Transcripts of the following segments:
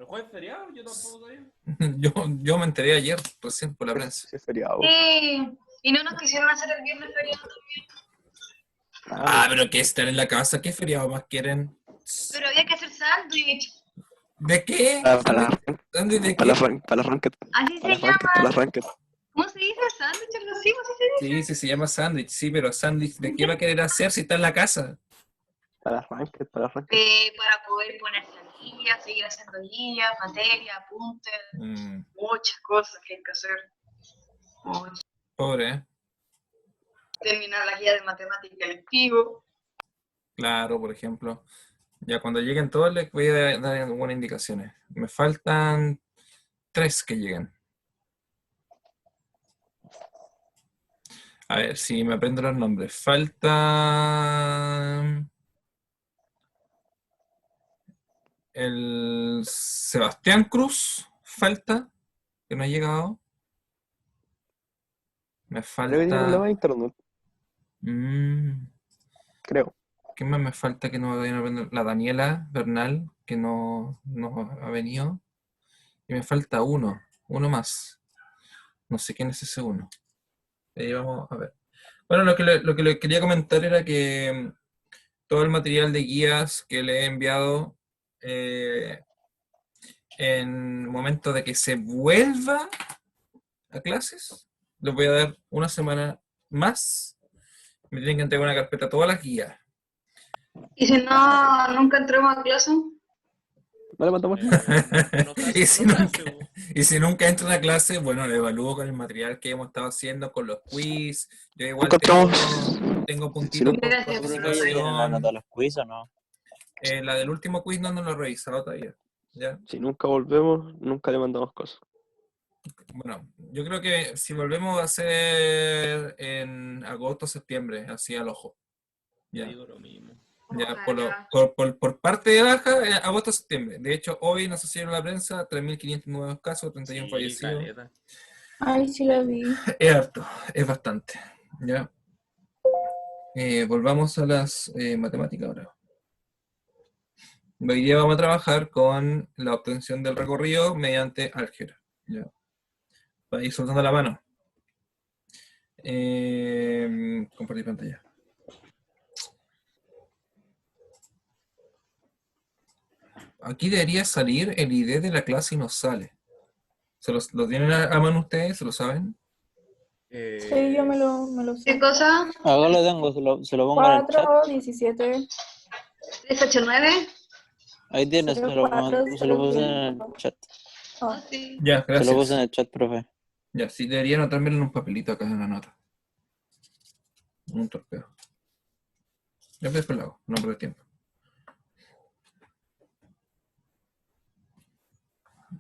¿El jueves es feriado? Yo tampoco sabía. Yo me enteré ayer, recién por la prensa. Sí, es feriado. Sí, y no nos quisieron hacer el viernes feriado también. Ah, pero que estar en la casa, ¿qué feriado más quieren? Pero había que hacer sándwich. ¿De qué? ¿Dónde de Para qué? la ranked. Así Para se la ranked, para llama. la ranked. ¿Cómo se dice sándwich? Algo así, ¿cómo se dice? Sí, se llama sándwich, sí, pero sándwich, ¿de qué va a querer hacer si está en la casa? Para la ranked, para la ranked. Para poder ponerse al día, seguir haciendo guías, materia, apuntes, muchas cosas que hay que hacer. Muchas. Pobre, ¿eh? Terminar la guía de matemática electivo. Claro, por ejemplo. Ya cuando lleguen todos les voy a dar algunas indicaciones. Me faltan 3 que lleguen. A ver, si me aprendo los nombres. Falta el Sebastián Cruz, falta, que no ha llegado. Me Creo que tiene falta... problema de internet, mm, creo. ¿Quién más me falta que no vayan a aprender? La Daniela Bernal, que no ha venido. Y me falta uno más. No sé quién es ese uno. Ahí vamos a ver. Bueno, lo que le quería comentar era que todo el material de guías que le he enviado en momento de que se vuelva a clases, les voy a dar una semana más. Me tienen que entregar una carpeta a todas las guías. Y si no, nunca entremos a clase. No le mandamos y, si nunca entran a clase, bueno, lo evalúo con el material que hemos estado haciendo, con los quiz. Yo igual tengo puntitos por participación. ¿La nota de los quiz o no? La del último quiz no lo he revisado todavía. ¿Ya? Si nunca volvemos, nunca le mandamos cosas. Bueno, yo creo que si volvemos a ser en agosto, septiembre, así al ojo. Ya. Digo lo mismo. Ya, por parte de baja, agosto, septiembre. De hecho, hoy, no sé si vieron la prensa, 3.500 nuevos casos, 31 fallecidos. Caleta. Ay, sí la vi. Es harto, es bastante. ¿Ya? Volvamos a las matemáticas ahora. Hoy día vamos a trabajar con la obtención del recorrido mediante álgebra. ¿Ya? Para ir soltando la mano. Compartir pantalla. Aquí debería salir el ID de la clase y no sale. ¿Lo tienen a mano ustedes? ¿Se lo saben? Sí, yo me lo sé. ¿Qué cosa? Acá lo tengo, se lo pongo en el chat. 4, 17. 389. Ahí tienes, se lo puse en el chat. Sí. Ya, gracias. Se lo puse en el chat, profe. Ya, sí, debería anotármelo en un papelito acá en la nota. Un torpedo. Ya después lo hago, no pierdo tiempo.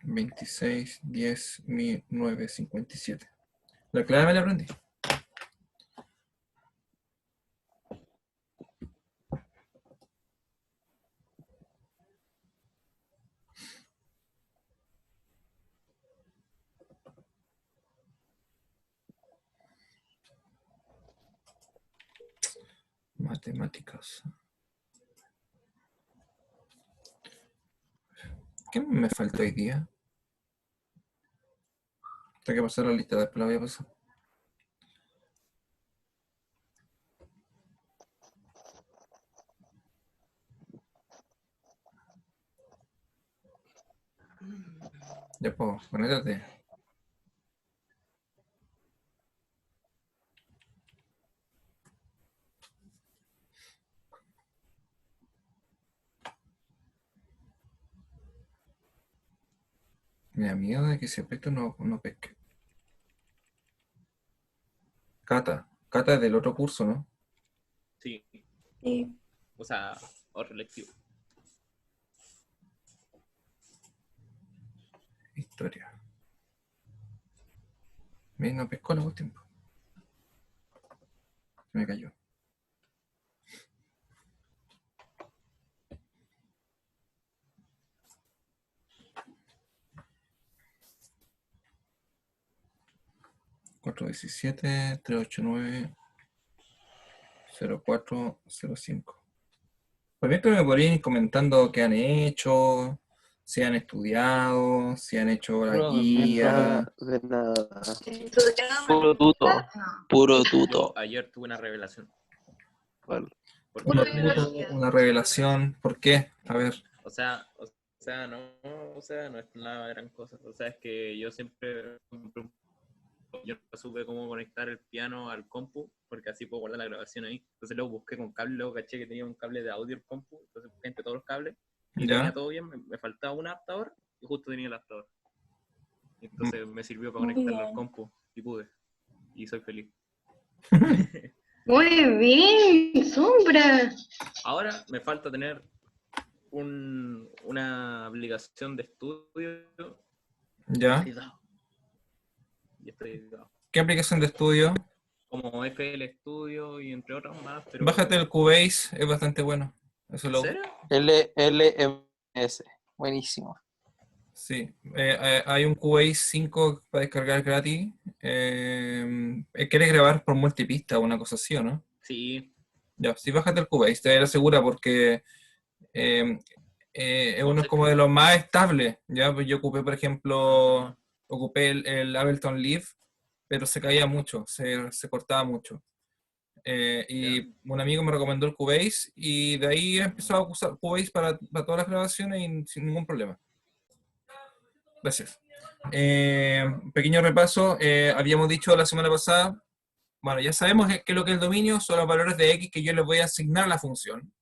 26, 10, 9, 57. La clave me la aprendí. Matemáticas. ¿Qué me falta hoy día? Tengo que pasar la lista, después la voy a pasar. Ya puedo, conéctate. Me da miedo de que ese aspecto no pesque. Cata es del otro curso, ¿no? Sí. Sí. O sea, otro lectivo. Historia. No pescó la cuestión. Se me cayó. Cuatro 17 389 0405. Por ejemplo, me podrían ir comentando qué han hecho, si han estudiado, si han hecho la Puro guía. De nada. ¿Estudiamos? Puro tuto. No. Puro Yo tuto. ayer tuve una revelación. Bueno, Porque, Una una revelación. ¿Por qué? A ver. o sea, no es nada gran cosa. O sea, es que yo siempre, yo no supe cómo conectar el piano al compu, porque así puedo guardar la grabación ahí. Entonces luego busqué con cable, luego caché que tenía un cable de audio el compu, entonces busqué entre todos los cables, y ¿Ya? tenía todo bien, me faltaba un adaptador, y justo tenía el adaptador. Entonces me sirvió para Muy conectarlo al bien. compu, y pude. Y soy feliz. Muy bien, Sombra. Ahora me falta tener una aplicación de estudio. ¿Ya? Editado. Y estoy editado. ¿Qué aplicación de estudio? Como FL Studio y entre otras más, pero... Bájate el Cubase, es bastante bueno. Eso ¿En lo. serio? LMS. Buenísimo. Sí. Hay un Cubase 5 para descargar gratis. ¿Quieres grabar por multipista o una cosa así o no? Sí. Ya, sí, bájate el Cubase, te lo asegura porque uno es como de los más estables. ¿Ya? Pues yo ocupé, por ejemplo, ocupé el Ableton Live, pero se caía mucho, se cortaba mucho. Y un amigo me recomendó el Cubase y de ahí he empezado a usar Cubase para todas las grabaciones y sin ningún problema. Gracias. Pequeño repaso, habíamos dicho la semana pasada, bueno, ya sabemos que lo que es el dominio son los valores de X que yo les voy a asignar a la función,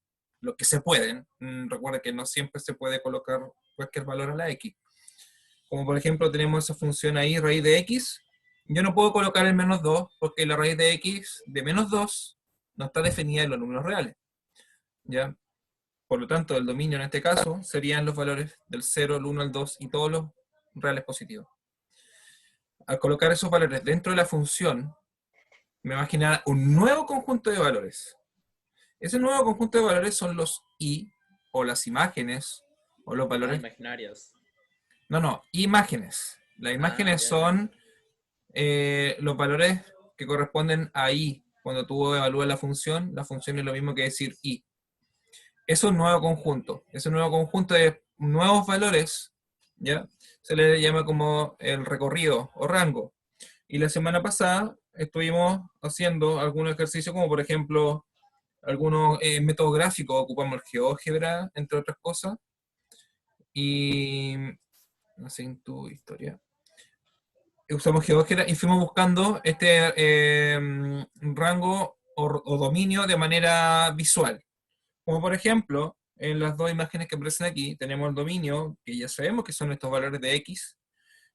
los que se pueden. Recuerda que no siempre se puede colocar cualquier valor a la X. Como por ejemplo tenemos esa función ahí, raíz de X. Yo no puedo colocar el menos 2 porque la raíz de X de menos 2 no está definida en los números reales. ¿Ya? Por lo tanto, el dominio en este caso serían los valores del 0, el 1, el 2 y todos los reales positivos. Al colocar esos valores dentro de la función, me va a generar un nuevo conjunto de valores. Ese nuevo conjunto de valores son los i, o las imágenes, o los valores... Imaginarias. No, imágenes. Las imágenes ya. son los valores que corresponden a i. Cuando tú evalúas la función es lo mismo que decir i. Es un nuevo conjunto. Ese nuevo conjunto de nuevos valores, ¿ya? Se le llama como el recorrido o rango. Y la semana pasada estuvimos haciendo algunos ejercicios, como por ejemplo, algunos métodos gráficos, ocupamos el GeoGebra, entre otras cosas. Y así en tu historia. Usamos GeoGebra y fuimos buscando este rango o dominio de manera visual. Como por ejemplo, en las dos imágenes que aparecen aquí, tenemos el dominio, que ya sabemos que son estos valores de X,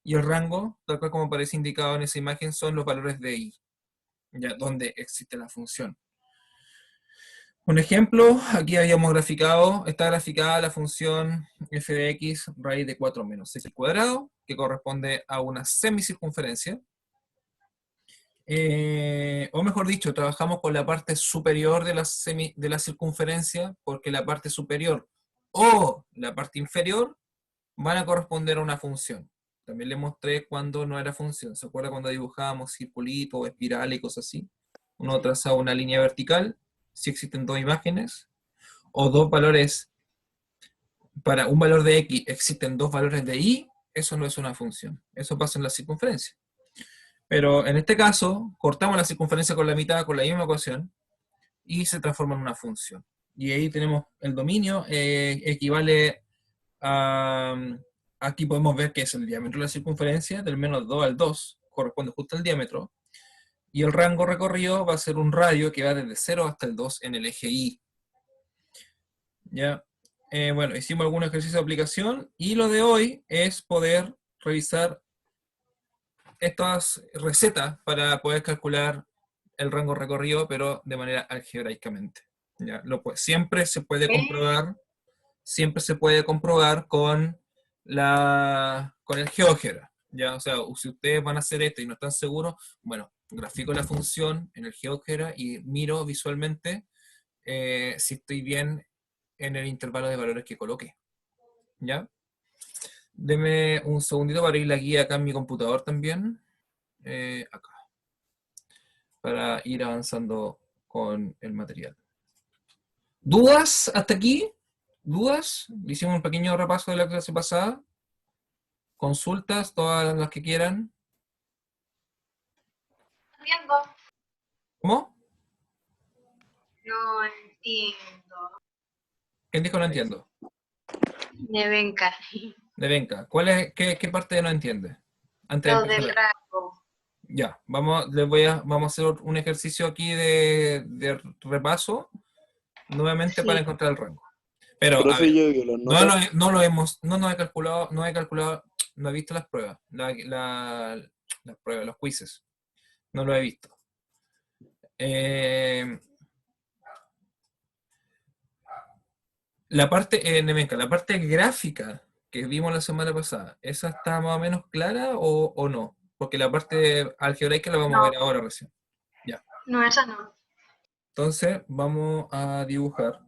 y el rango, tal cual como aparece indicado en esa imagen, son los valores de Y, ya donde existe la función. Un ejemplo, aquí habíamos graficado, está graficada la función f de x raíz de 4 menos x al cuadrado, que corresponde a una semicircunferencia. O mejor dicho, trabajamos con la parte superior de la circunferencia, porque la parte superior o la parte inferior van a corresponder a una función. También le mostré cuando no era función. ¿Se acuerda cuando dibujábamos circulitos, espirales y cosas así? Uno trazaba una línea vertical, si existen dos imágenes, o dos valores, para un valor de x existen dos valores de y, eso no es una función. Eso pasa en la circunferencia. Pero en este caso, cortamos la circunferencia con la mitad, con la misma ecuación, y se transforma en una función. Y ahí tenemos el dominio, equivale a... Aquí podemos ver que es el diámetro de la circunferencia, del menos 2 al 2, corresponde justo al diámetro, y el rango recorrido va a ser un radio que va desde 0 hasta el 2 en el eje Y. ¿Ya? Bueno, hicimos algún ejercicio de aplicación, y lo de hoy es poder revisar estas recetas para poder calcular el rango recorrido, pero de manera algebraicamente. ¿Ya? Siempre se puede comprobar con el GeoGebra. ¿Ya? O sea, si ustedes van a hacer esto y no están seguros, bueno, grafico la función en el GeoGebra y miro visualmente si estoy bien en el intervalo de valores que coloqué. ¿Ya? Deme un segundito para abrir la guía acá en mi computador también. Acá. Para ir avanzando con el material. ¿Dudas hasta aquí? ¿Dudas? Hicimos un pequeño repaso de la clase pasada. Consultas, todas las que quieran. Entiendo. ¿Cómo? No entiendo. ¿Quién dijo no entiendo? Nevenka. De Benca. ¿Qué parte no entiende? Antes de Lo empezar. del rango. Ya, vamos a hacer un ejercicio aquí de repaso, nuevamente para Sí. encontrar el rango. Pero, a Profe, ver, yo las notas. no he calculado, no he visto las pruebas, las pruebas, los quizzes. No lo he visto. Nevenka, la parte gráfica que vimos la semana pasada, ¿esa está más o menos clara o no? Porque la parte algebraica la vamos a No. ver ahora recién. Ya. No, esa no. Entonces, vamos a dibujar.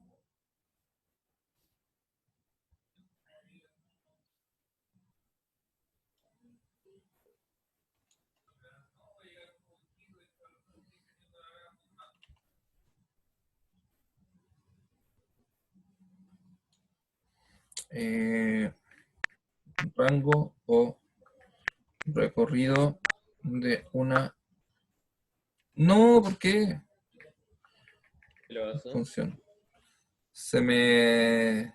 Rango o recorrido de una... No, ¿por qué? ¿Qué le pasó? Función. Se me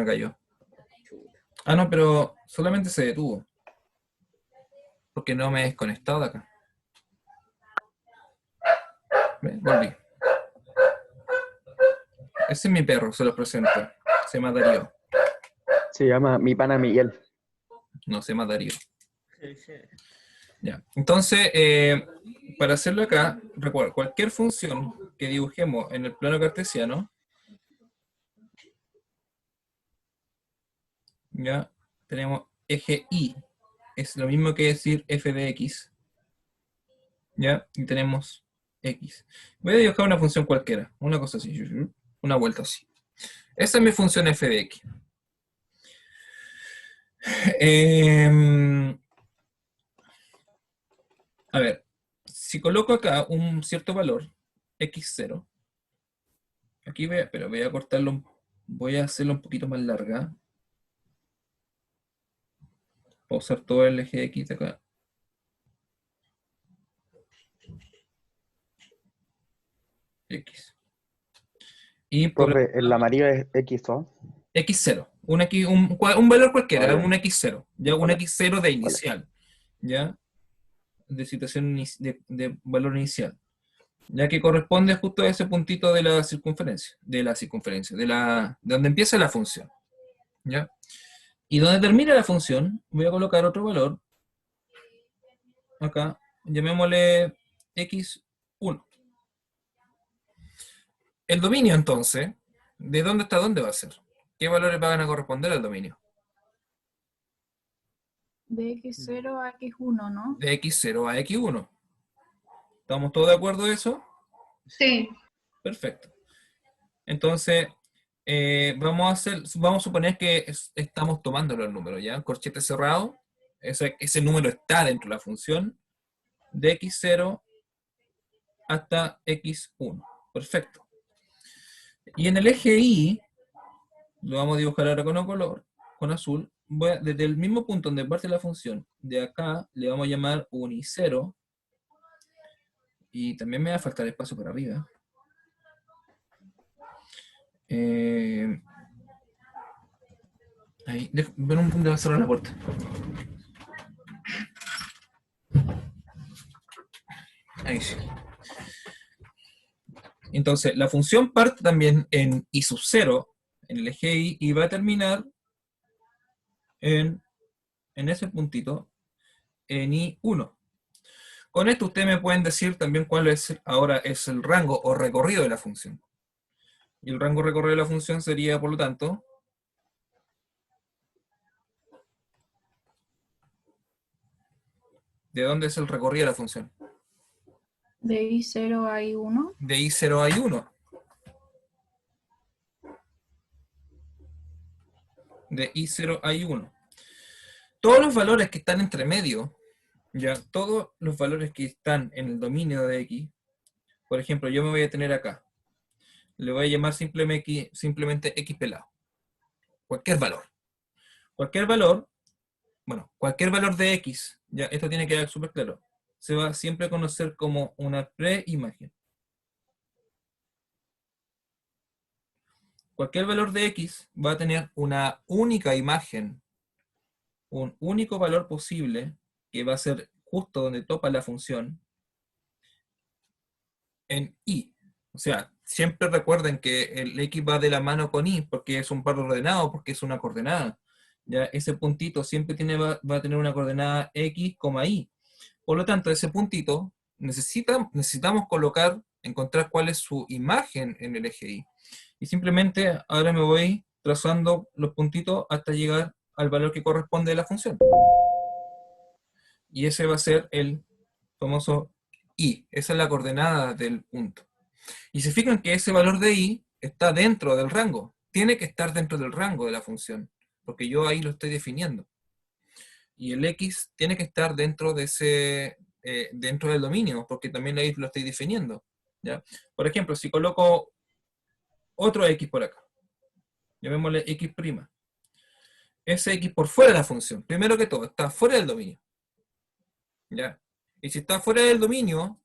cayó. Chuta. Ah, no, pero solamente se detuvo. Porque no me he desconectado de acá. ¿Ve? Volví. Ese es mi perro, se los presento. Se llama Darío. Se llama mi pana Miguel. No, se llama Darío. Ya. Entonces, para hacerlo acá, recuerda, cualquier función que dibujemos en el plano cartesiano, ya tenemos eje Y, es lo mismo que decir f de x, ya, y tenemos x. Voy a dibujar una función cualquiera, una cosa así, una vuelta así. Esa es mi función f de x. A ver, si coloco acá un cierto valor, x0, aquí voy a cortarlo, voy a hacerlo un poquito más larga. Voy a usar todo el eje X de acá. X. Y por Profe, el amarillo es X, ¿no? X0. Un valor cualquiera, Vale. un X0. Ya un Vale. X0 de inicial. ¿Ya? De situación de valor inicial. Ya que corresponde justo a ese puntito de la circunferencia. De donde empieza la función. ¿Ya? Y donde termina la función, voy a colocar otro valor. Acá. Llamémosle X1. El dominio, entonces, ¿de dónde hasta dónde va a ser? ¿Qué valores van a corresponder al dominio? De X0 a X1, ¿no? De X0 a X1. ¿Estamos todos de acuerdo en eso? Sí. Perfecto. Entonces, vamos a suponer que estamos tomando los números, ¿ya? Corchete cerrado. Ese número está dentro de la función de X0 hasta X1. Perfecto. Y en el eje Y, lo vamos a dibujar ahora con color, con azul. Desde el mismo punto donde parte la función, de acá le vamos a llamar un I0. Y también me va a faltar espacio para arriba. Ahí, ven un punto de cerrar la puerta. Ahí sí. Entonces, la función parte también en I sub 0, en el eje Y, y va a terminar en ese puntito, en I1. Con esto ustedes me pueden decir también cuál es ahora es el rango o recorrido de la función. Y el rango recorrido de la función sería, por lo tanto, ¿de dónde es el recorrido de la función? De I0 a I1. De I0 a I1. De I0 a I1. Todos los valores que están entre medio, ya, todos los valores que están en el dominio de X, por ejemplo, yo me voy a tener acá, le voy a llamar simplemente X pelado, cualquier valor. Cualquier valor, bueno, cualquier valor de X, ya esto tiene que quedar súper claro, se va siempre a conocer como una preimagen. Cualquier valor de X va a tener una única imagen, un único valor posible, que va a ser justo donde topa la función, en Y. O sea, siempre recuerden que el X va de la mano con Y, porque es un par ordenado, porque es una coordenada. Ya ese puntito siempre va a tener una coordenada X, Y. Por lo tanto, ese puntito necesitamos encontrar cuál es su imagen en el eje Y. Y simplemente ahora me voy trazando los puntitos hasta llegar al valor que corresponde de la función. Y ese va a ser el famoso Y. Esa es la coordenada del punto. Y se fijan que ese valor de Y está dentro del rango. Tiene que estar dentro del rango de la función, porque yo ahí lo estoy definiendo. Y el X tiene que estar dentro de dentro del dominio, porque también ahí lo estoy definiendo. ¿Ya? Por ejemplo, si coloco otro X por acá, llamémosle X'. Ese X por fuera de la función, primero que todo, está fuera del dominio. ¿Ya? Y si está fuera del dominio,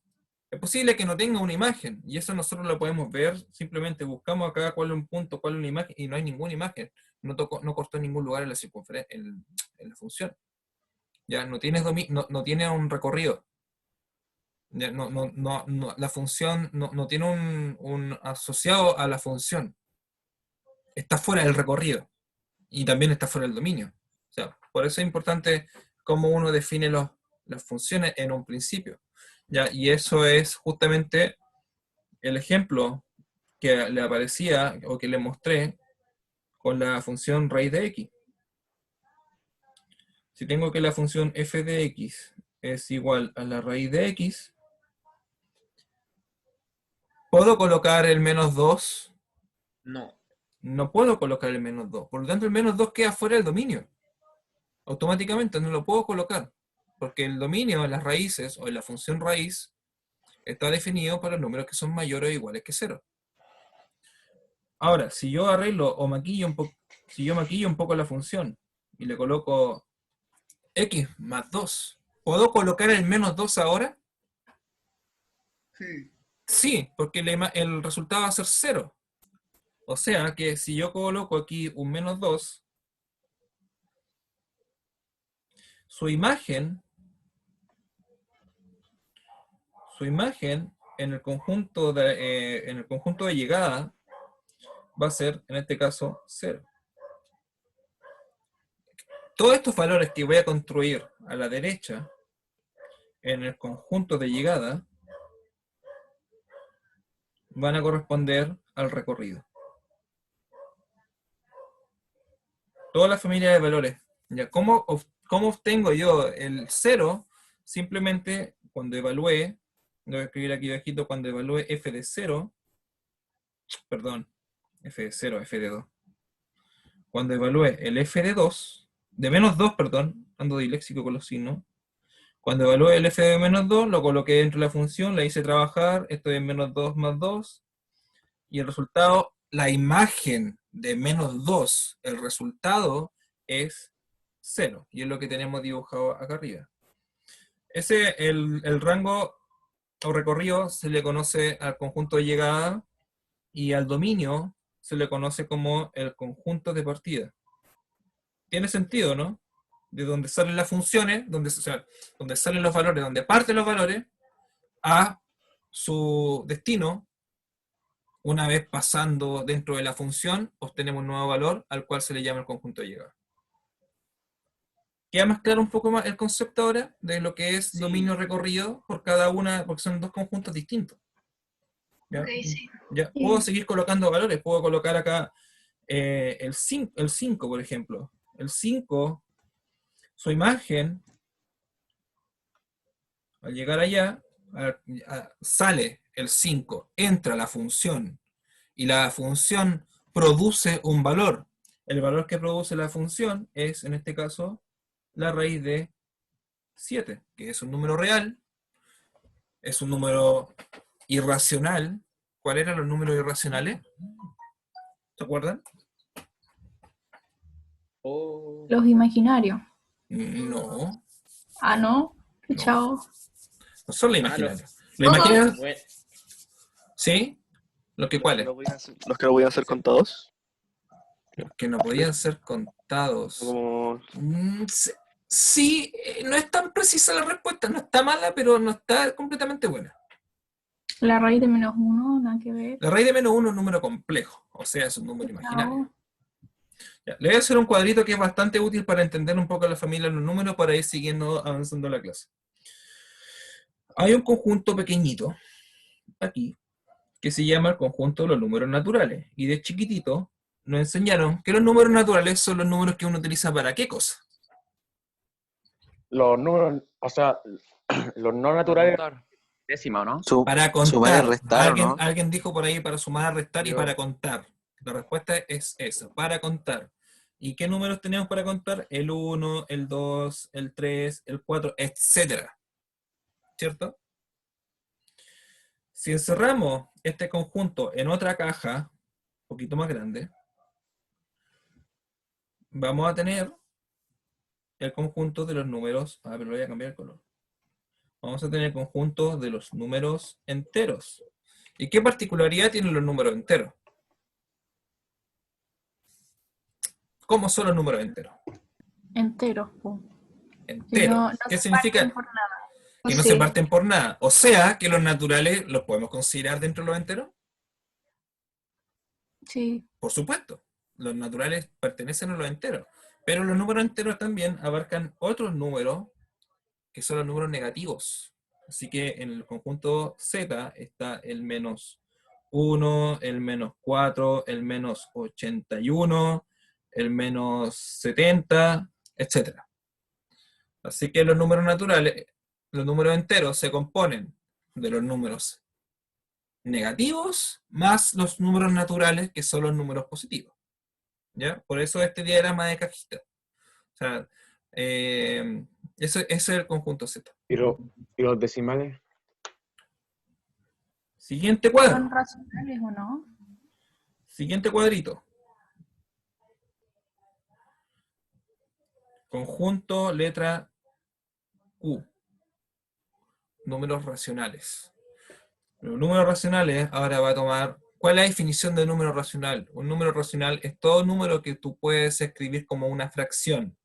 es posible que no tenga una imagen, y eso nosotros lo podemos ver, simplemente buscamos acá cuál es un punto, cuál es una imagen, y no hay ninguna imagen, no cortó en ningún lugar en la circunferencia, en la función. Ya, no tiene un recorrido. Ya, la función no tiene un asociado a la función. Está fuera del recorrido, y también está fuera del dominio. O sea, por eso es importante cómo uno define las funciones en un principio. ¿Ya? Y eso es justamente el ejemplo que le aparecía o que le mostré con la función raíz de x. Si tengo que la función f de x es igual a la raíz de x, ¿puedo colocar el menos 2? No. No puedo colocar el menos 2. Por lo tanto, el menos 2 queda fuera del dominio. Automáticamente no lo puedo colocar. Porque el dominio de las raíces o de la función raíz está definido para los números que son mayores o iguales que 0. Ahora, si yo arreglo o maquillo un poco la función y le coloco x más 2, ¿puedo colocar el menos 2 ahora? Sí. Sí, porque el resultado va a ser 0. O sea que si yo coloco aquí un menos 2, su imagen en el conjunto de llegada va a ser, en este caso, 0. Todos estos valores que voy a construir a la derecha en el conjunto de llegada van a corresponder al recorrido. Toda la familia de valores. ¿Ya? ¿Cómo obtengo yo el 0? Simplemente cuando evalúe, lo voy a escribir aquí abajito, cuando evalúe f de 0, perdón, f de 0, f de 2. Cuando evalúe el f de 2, de menos 2, perdón, ando disléxico con los signos. Cuando evalúe el f de menos 2, lo coloqué dentro de la función, la hice trabajar, esto es menos 2 más 2, y el resultado, la imagen de menos 2, el resultado es 0, y es lo que tenemos dibujado acá arriba. El rango o recorrido se le conoce al conjunto de llegada, y al dominio se le conoce como el conjunto de partida. Tiene sentido, ¿no? De donde salen las funciones, donde salen los valores, donde parten los valores, a su destino. Una vez pasando dentro de la función, obtenemos un nuevo valor al cual se le llama el conjunto de llegada. ¿Queda más claro un poco más el concepto ahora de lo que es dominio recorrido por cada una, porque son dos conjuntos distintos? ¿Ya? Ok, sí. ¿Ya? Puedo seguir colocando valores, puedo colocar acá el 5, por ejemplo. El 5, su imagen, al llegar allá, sale el 5, entra la función, y la función produce un valor. El valor que produce la función es, en este caso, la raíz de 7, que es un número real, es un número irracional. ¿Cuáles eran los números irracionales? ¿Se acuerdan? Oh, Los imaginarios. No, Ah, ¿no? no, Chao. no son los ah, imaginarios. Los imaginarios, bueno, ¿sí? ¿Los que cuáles? Los que no podían ser contados. Los que no podían ser contados. Como Sí, no es tan precisa la respuesta, no está mala, pero no está completamente buena. La raíz de -1, nada que ver. La raíz de -1 es un número complejo, o sea, es un número imaginario. Chao. Ya, le voy a hacer un cuadrito que es bastante útil para entender un poco la familia de los números para ir siguiendo avanzando la clase. Hay un conjunto pequeñito, aquí, que se llama el conjunto de los números naturales. Y de chiquitito nos enseñaron que los números naturales son los números que uno utiliza para qué cosa. Los números, o sea, los no naturales, contar. décima, ¿no? Para Sumar y contar. restar, ¿o no? Alguien dijo por ahí para sumar, restar y Yo. para contar. La respuesta es eso, para contar. ¿Y qué números tenemos para contar? El 1, el 2, el 3, el 4, etcétera. ¿Cierto? Si encerramos este conjunto en otra caja, un poquito más grande, vamos a tener el conjunto de los números. Ah, pero voy a cambiar el color. Vamos a tener el conjunto de los números enteros. ¿Y qué particularidad tienen los números enteros? ¿Cómo son los números enteros? Enteros, po. Si Enteros. no, no ¿Qué se significa? parten por nada. Que no Sí. se parten por nada. O sea, que los naturales los podemos considerar dentro de los enteros. Sí. Por supuesto. Los naturales pertenecen a los enteros. Pero los números enteros también abarcan otros números que son los números negativos. Así que en el conjunto Z está el -1, el -4, el -81, el -70, etc. Así que los números naturales, los números enteros se componen de los números negativos más los números naturales, que son los números positivos. ¿Ya? Por eso este diagrama de cajita. O sea, ese es el conjunto Z. ¿Y los decimales? Siguiente cuadro. ¿Son racionales o no? Siguiente cuadrito. Conjunto letra Q. Números racionales. Los números racionales ahora va a tomar... ¿Cuál es la definición de número racional? Un número racional es todo número que tú puedes escribir como una fracción.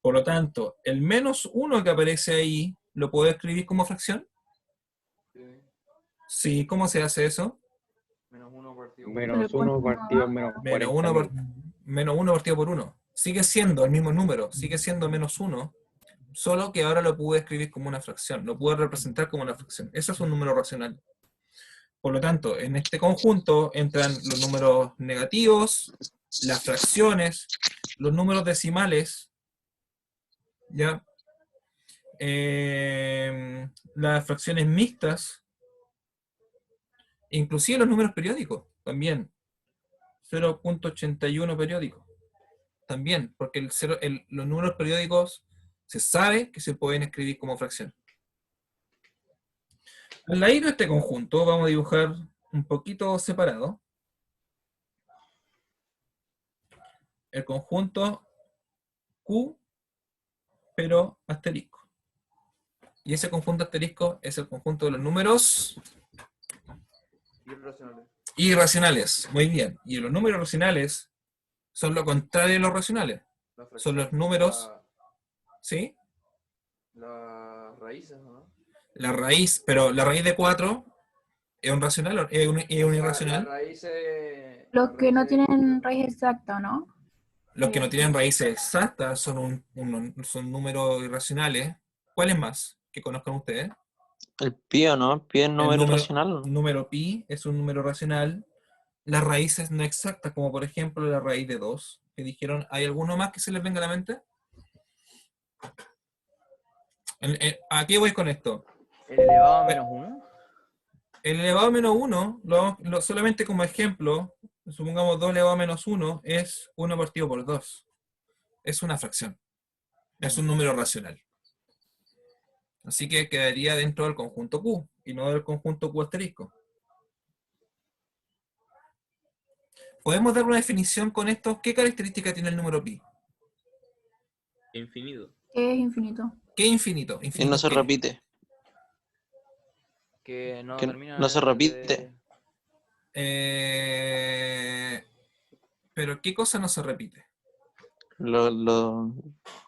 Por lo tanto, el -1 que aparece ahí, ¿lo puedo escribir como fracción? Sí, ¿cómo se hace eso? -1 partido. Menos 1 partido menos Menos 1 partido por 1. Sigue siendo el mismo número, sigue siendo -1, solo que ahora lo pude escribir como una fracción, lo pude representar como una fracción. Eso es un número racional. Por lo tanto, en este conjunto entran los números negativos, las fracciones, los números decimales, ¿ya? Las fracciones mixtas, inclusive los números periódicos, también. 0.81 periódico. También, porque los números periódicos se sabe que se pueden escribir como fracción. Al ladito de este conjunto vamos a dibujar un poquito separado el conjunto Q, pero asterisco. Y ese conjunto asterisco es el conjunto de los números irracionales. Muy bien. Y los números racionales son lo contrario de los racionales. Son los números... ¿Sí? Las raíces, ¿no? La raíz, pero la raíz de 4 es un racional o es un irracional. Los que no tienen raíz exacta, ¿no? Los que no tienen raíces exactas son son números irracionales. ¿Cuáles más que conozcan ustedes? El pi, ¿o no? Pi es El número racional, ¿no? número pi es un número racional. Las raíces no exactas, como por ejemplo la raíz de 2, que dijeron, ¿hay alguno más que se les venga a la mente? ¿A qué voy con esto? ¿El elevado a -1? El elevado a -1, solamente como ejemplo, supongamos 2 elevado a -1 es 1 partido por 2. Es una fracción. Es un número racional. Así que quedaría dentro del conjunto Q y no del conjunto Q asterisco. ¿podemos dar una definición con esto? ¿Qué característica tiene el número pi? Infinito. ¿Qué es infinito? ¿Qué infinito? Y no ¿Infinito se qué? repite. Que no Que termina no se de- repite. Pero ¿qué cosa no se repite? Lo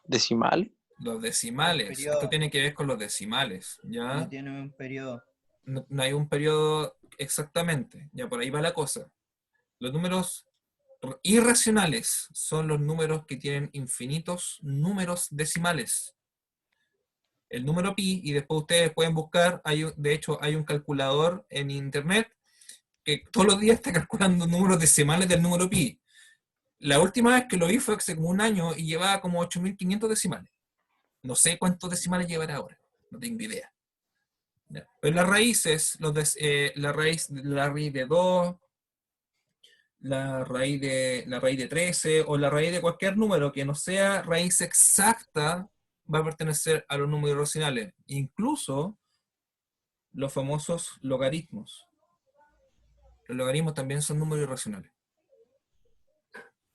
decimal. Los decimales. periodo. Esto tiene que ver con los decimales, ¿ya? No tiene un periodo. No hay un periodo exactamente, ya por ahí va la cosa. Los números irracionales son los números que tienen infinitos números decimales. El número pi, y después ustedes pueden buscar, de hecho hay un calculador en internet que todos los días está calculando números decimales del número pi. La última vez que lo vi fue hace como un año y llevaba como 8.500 decimales. No sé cuántos decimales llevará ahora, no tengo idea. ¿Ya? Pero las raíces, la raíz de 2, la raíz de 13 o la raíz de cualquier número que no sea raíz exacta va a pertenecer a los números irracionales. Incluso los famosos logaritmos. Los logaritmos también son números irracionales.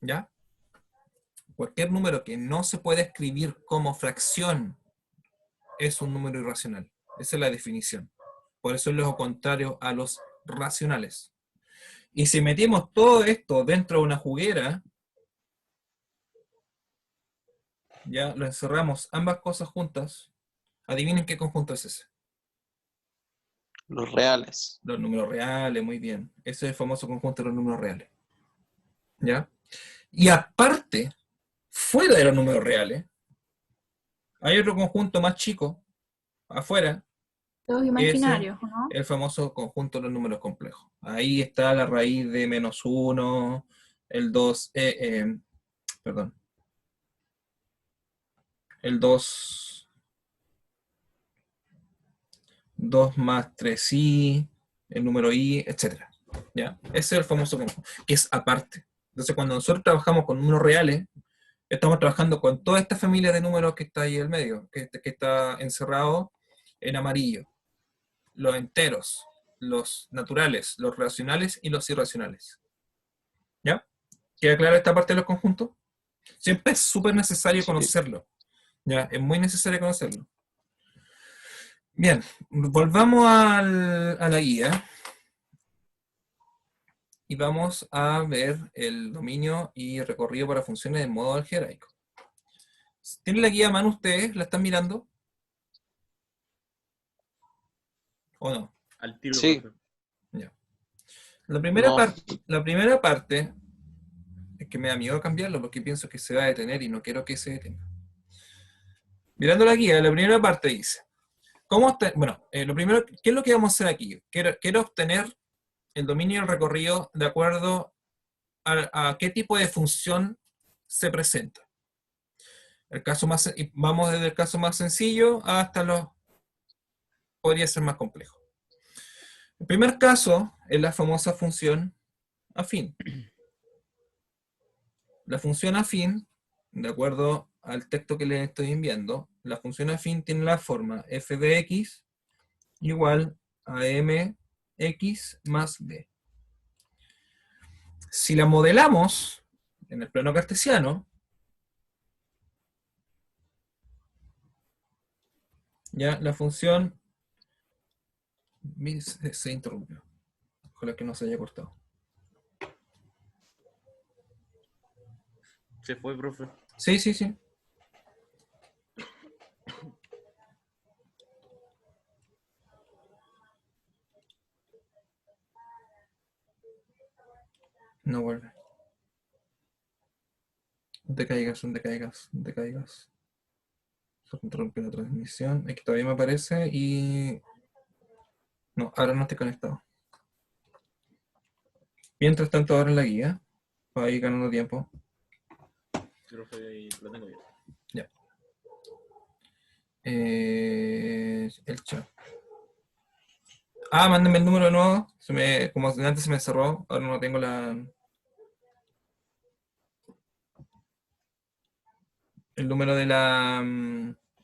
¿Ya? Cualquier número que no se puede escribir como fracción es un número irracional. Esa es la definición. Por eso es lo contrario a los racionales. Y si metimos todo esto dentro de una juguera, ya lo encerramos ambas cosas juntas, adivinen qué conjunto es ese. Los reales. Los números reales, muy bien. Ese es el famoso conjunto de los números reales. ¿Ya? Y aparte, fuera de los números reales, hay otro conjunto más chico, afuera, Los imaginarios, ¿no? el famoso conjunto de los números complejos. Ahí está la raíz de -1, el 2, perdón, el 2 más 3i, el número i, etc. ¿Ya? Ese es el famoso conjunto, que es aparte. Entonces, cuando nosotros trabajamos con números reales, estamos trabajando con toda esta familia de números que está ahí en el medio, que está encerrado en amarillo. Los enteros, los naturales, los racionales y los irracionales. ¿Ya? ¿Queda clara esta parte de los conjuntos? Siempre es súper necesario conocerlo. ¿Ya? Es muy necesario conocerlo. Bien, volvamos a la guía. Y vamos a ver el dominio y recorrido para funciones en modo algebraico. ¿Tienen la guía a mano ustedes? ¿La están mirando? ¿O no? Al tiro. Sí. profe. Ya. La primera No. parte es que me da miedo cambiarlo porque pienso que se va a detener y no quiero que se detenga. Mirando la guía, la primera parte dice, lo primero, ¿qué es lo que vamos a hacer aquí? Quiero obtener el dominio y el recorrido de acuerdo a qué tipo de función se presenta. Vamos desde el caso más sencillo hasta podría ser más complejo. El primer caso es la famosa función afín. La función afín, de acuerdo al texto que les estoy enviando, la función afín tiene la forma f de x igual a mx más b. Si la modelamos en el plano cartesiano, ya la función se interrumpió. Ojalá que no se haya cortado. Se fue, profe. Sí. No vuelve. No te caigas. Se interrumpió la transmisión. Es que todavía me aparece y... No, ahora no estoy conectado. Mientras tanto, ahora en la guía, para ir ganando tiempo. Profe, lo tengo bien. Ya. El chat. Mándenme el número de nuevo. Como antes se me cerró, ahora no tengo el número de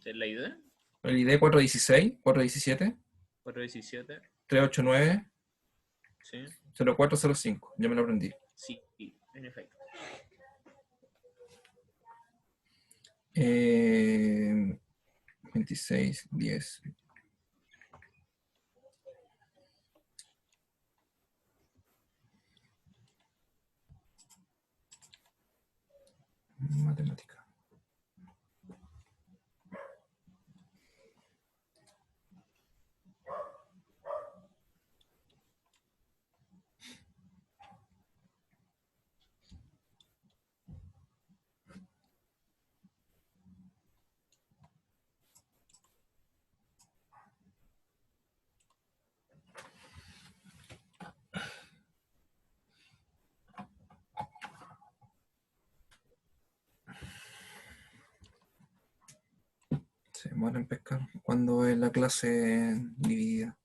¿Es la idea? el ID 416, 417, 417. 389, Sí. 0405. Ya me lo aprendí. Sí. En efecto. 26, 10. Matemática. Se demora en pescar cuando es la clase dividida.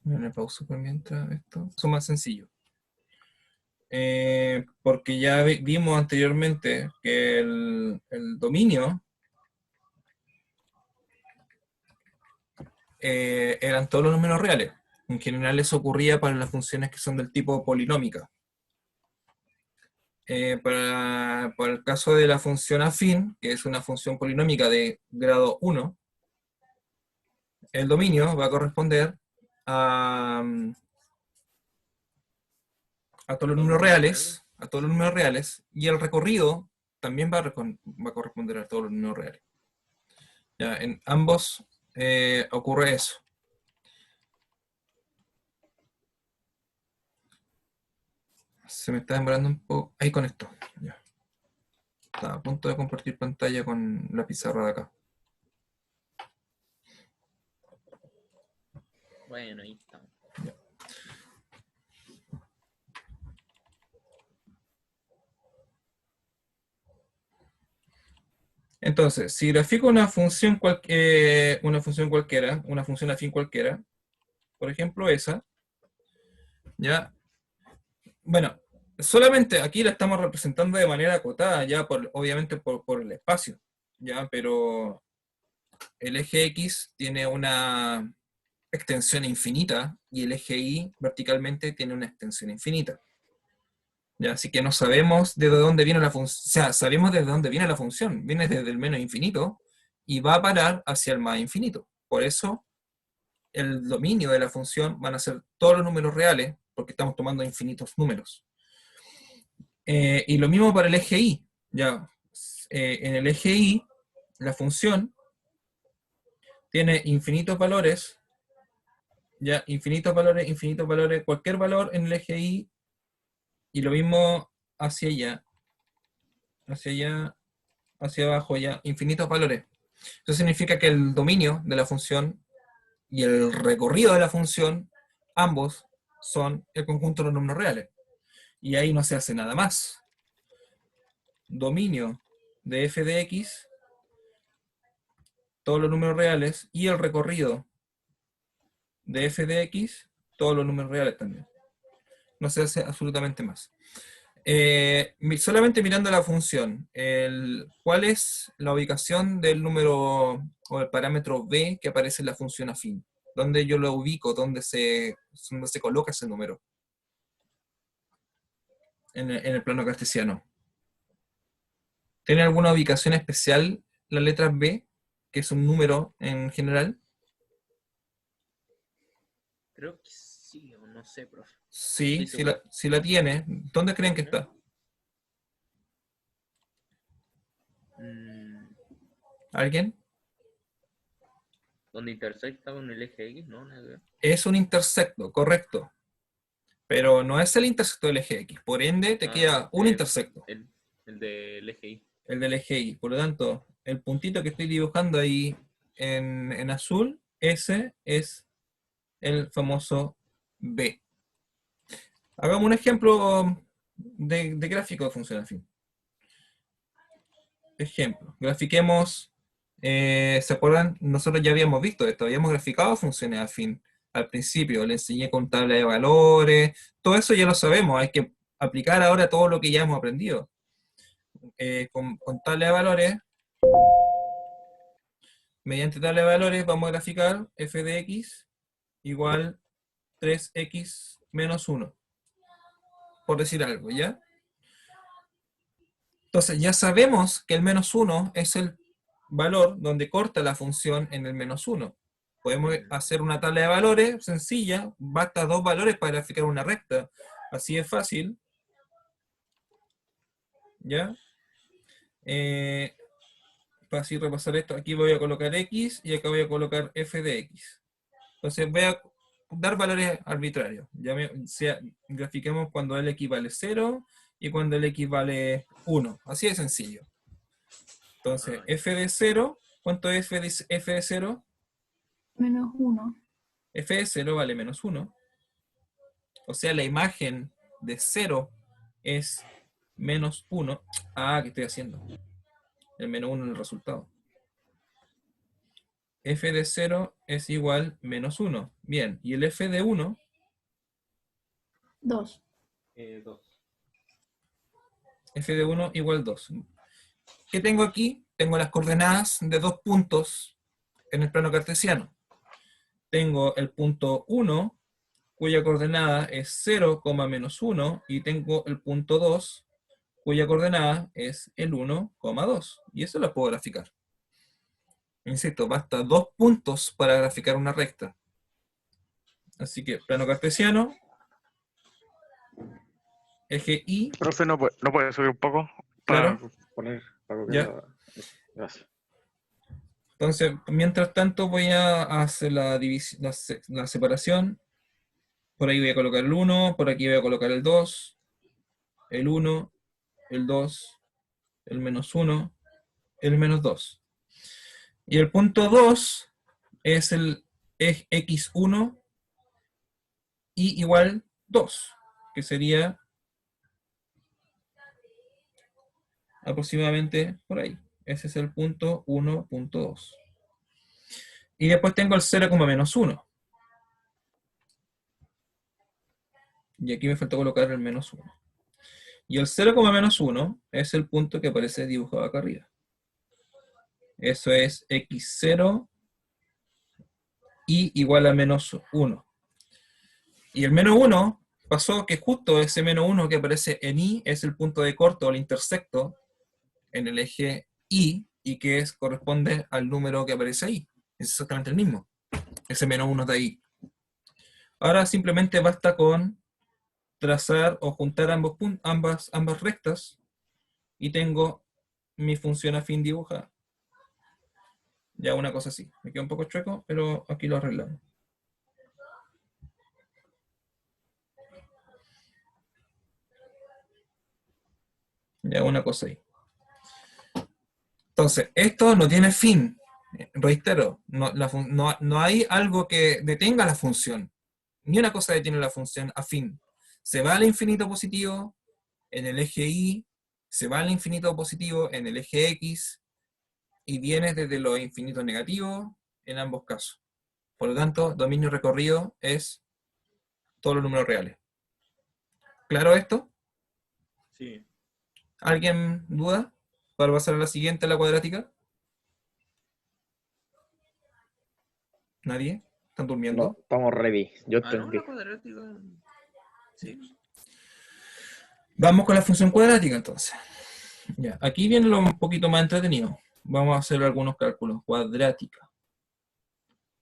Me pauso por mientras esto. Eso es más sencillo. Porque ya vimos anteriormente que el dominio eran todos los números reales. En general eso ocurría para las funciones que son del tipo polinómica. Para el caso de la función afín, que es una función polinómica de grado 1, el dominio va a corresponder a todos los números reales, y el recorrido también va a corresponder a todos los números reales. Ya, en ambos ocurre eso. Se me está demorando un poco. Ahí conectó. Ya. Estaba a punto de compartir pantalla con la pizarra de acá. Bueno, ahí estamos. Ya. Entonces, si grafico una función cualquiera, una función afín cualquiera, por ejemplo esa, ya, bueno, solamente aquí la estamos representando de manera acotada, ya obviamente por el espacio, ya, pero el eje X tiene una extensión infinita y el eje Y verticalmente tiene una extensión infinita. Ya, así que no sabemos de dónde viene la función, o sea, sabemos desde dónde viene la función, viene desde el menos infinito y va a parar hacia el más infinito. Por eso, el dominio de la función van a ser todos los números reales, porque estamos tomando infinitos números. Y lo mismo para el eje Y. Ya, en el eje Y, la función tiene infinitos valores, ya, infinitos valores, cualquier valor en el eje Y, y lo mismo hacia allá, hacia abajo, ya, infinitos valores. Eso significa que el dominio de la función y el recorrido de la función, ambos son el conjunto de los números reales. Y ahí no se hace nada más. Dominio de f de x, todos los números reales, y el recorrido de f de x, todos los números reales también. No se hace absolutamente más. Solamente mirando la función, ¿cuál es la ubicación del número o el parámetro b que aparece en la función afín? ¿Dónde yo lo ubico? ¿Dónde se coloca ese número? En el plano cartesiano. ¿Tiene alguna ubicación especial la letra b, que es un número en general? Creo que sí, o no sé, profe. Sí, Sí, si la tiene. ¿Dónde creen que está? ¿Alguien? ¿Dónde intersecta con el eje X? No, nada que ver. Es un intersecto, correcto. Pero no es el intersecto del eje X. Por ende, te queda un intersecto. El del eje Y. El del eje Y. Por lo tanto, el puntito que estoy dibujando ahí en azul, ese es el famoso B. Hagamos un ejemplo de gráfico de función afín. ejemplo, grafiquemos, ¿se acuerdan? Nosotros ya habíamos visto esto, habíamos graficado funciones afín al principio, le enseñé con tabla de valores, todo eso ya lo sabemos, hay que aplicar ahora todo lo que ya hemos aprendido. Con tabla de valores, mediante tabla de valores vamos a graficar f de x igual 3x menos 1, por decir algo, ¿ya? Entonces ya sabemos que el menos 1 es el valor donde corta la función en el menos 1. Podemos hacer una tabla de valores sencilla, basta 2 valores para graficar una recta. Así es fácil. ¿Ya? Para así repasar esto, aquí voy a colocar x y acá voy a colocar f de x. Entonces voy a dar valores arbitrarios. Grafiquemos cuando el x vale 0 y cuando el x vale 1. Así de sencillo. Entonces, f de 0, ¿cuánto es f de 0? Menos 1. F de 0 vale menos 1. O sea, la imagen de 0 es menos 1. Ah, ¿qué estoy haciendo? El menos 1 en el resultado. F de 0 es igual menos 1. Bien, ¿y el f de 1? 2. 2. F de 1 igual 2. ¿Qué tengo aquí? Tengo las coordenadas de 2 puntos en el plano cartesiano. Tengo el punto 1, cuya coordenada es 0, menos 1, y tengo el punto 2, cuya coordenada es el 1, 2. Y eso lo puedo graficar. Insisto, basta 2 puntos para graficar una recta. Así que plano cartesiano, eje Y. Profe, ¿no puede subir un poco? Claro. Para poner... Para Ya. Gracias. Entonces, mientras tanto voy a hacer la separación. Por ahí voy a colocar el 1, por aquí voy a colocar el 2, el 1, el 2, el menos 1, el menos 2. Y el punto 2 es el x1 y igual 2, que sería aproximadamente por ahí. Ese es el punto 1.2. Y después tengo el 0, menos 1. Y aquí me faltó colocar el menos 1. Y el 0, menos 1 es el punto que aparece dibujado acá arriba. Eso es x0 y igual a menos 1. Y el menos 1 pasó que justo ese menos 1 que aparece en Y es el punto de corte o el intersecto en el eje Y, y que corresponde al número que aparece ahí. Es exactamente el mismo. Ese menos 1 de ahí. Ahora simplemente basta con trazar o juntar ambas rectas y tengo mi función afín dibujada. Ya una cosa así. Me queda un poco chueco, pero aquí lo arreglamos. Ya una cosa ahí. Entonces, esto no tiene fin. Reitero, no hay algo que detenga la función. Ni una cosa detiene la función afín. Se va al infinito positivo en el eje Y, se va al infinito positivo en el eje X, y viene desde los infinitos negativos en ambos casos. Por lo tanto, dominio recorrido es todos los números reales. ¿Claro esto? Sí. ¿Alguien duda? Para pasar a la siguiente, la cuadrática. ¿Nadie? ¿Están durmiendo? No, estamos ready. Yo No, entendí. la cuadrática. Sí. Vamos con la función cuadrática entonces. Ya, aquí viene lo un poquito más entretenido. Vamos a hacer algunos cálculos. Cuadrática.